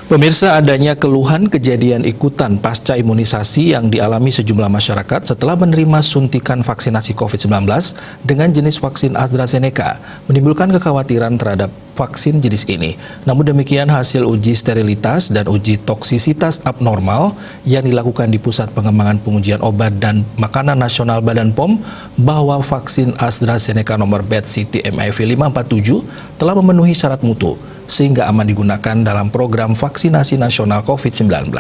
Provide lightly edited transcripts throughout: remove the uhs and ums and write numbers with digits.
Pemirsa, adanya keluhan kejadian ikutan pasca imunisasi yang dialami sejumlah masyarakat setelah menerima suntikan vaksinasi COVID-19 dengan jenis vaksin AstraZeneca menimbulkan kekhawatiran terhadap vaksin jenis ini. Namun demikian, hasil uji sterilitas dan uji toksisitas abnormal yang dilakukan di Pusat Pengembangan Pengujian Obat dan Makanan Nasional Badan POM bahwa vaksin AstraZeneca nomor batch CT-MIV 547 telah memenuhi syarat mutu sehingga aman digunakan dalam program vaksinasi nasional COVID-19.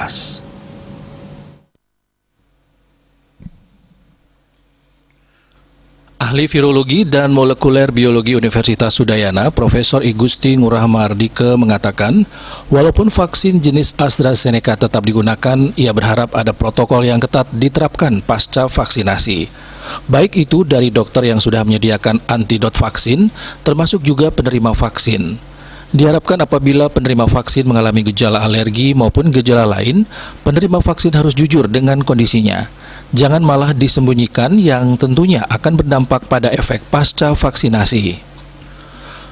Ahli Virologi dan Molekuler Biologi Universitas Udayana, Profesor I Gusti Ngurah Mardike mengatakan, walaupun vaksin jenis AstraZeneca tetap digunakan, ia berharap ada protokol yang ketat diterapkan pasca vaksinasi. Baik itu dari dokter yang sudah menyediakan antidot vaksin, termasuk juga penerima vaksin. Diharapkan apabila penerima vaksin mengalami gejala alergi maupun gejala lain, penerima vaksin harus jujur dengan kondisinya. Jangan malah disembunyikan yang tentunya akan berdampak pada efek pasca vaksinasi.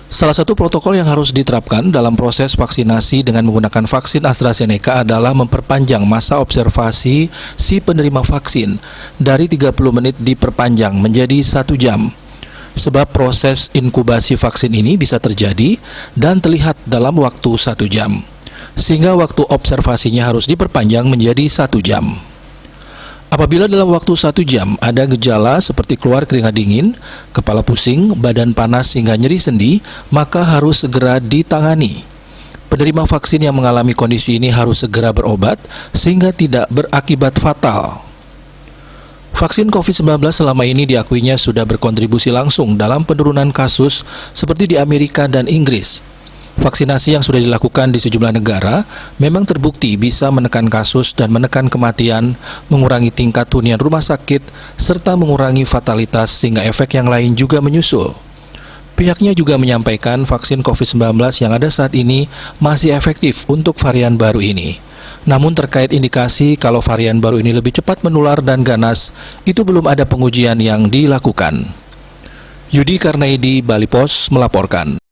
Salah satu protokol yang harus diterapkan dalam proses vaksinasi dengan menggunakan vaksin AstraZeneca adalah memperpanjang masa observasi si penerima vaksin dari 30 menit diperpanjang menjadi 1 jam. Sebab proses inkubasi vaksin ini bisa terjadi dan terlihat dalam waktu 1 jam, sehingga waktu observasinya harus diperpanjang menjadi 1 jam. Apabila dalam waktu 1 jam ada gejala seperti keluar keringat dingin, kepala pusing, badan panas hingga nyeri sendi, maka harus segera ditangani. Penerima vaksin yang mengalami kondisi ini harus segera berobat sehingga tidak berakibat fatal. Vaksin COVID-19 selama ini diakuinya sudah berkontribusi langsung dalam penurunan kasus seperti di Amerika dan Inggris. Vaksinasi yang sudah dilakukan di sejumlah negara memang terbukti bisa menekan kasus dan menekan kematian, mengurangi tingkat hunian rumah sakit, serta mengurangi fatalitas sehingga efek yang lain juga menyusul. Pihaknya juga menyampaikan vaksin COVID-19 yang ada saat ini masih efektif untuk varian baru ini. Namun terkait indikasi kalau varian baru ini lebih cepat menular dan ganas, itu belum ada pengujian yang dilakukan. Yudi Karnaidi, Bali Pos melaporkan.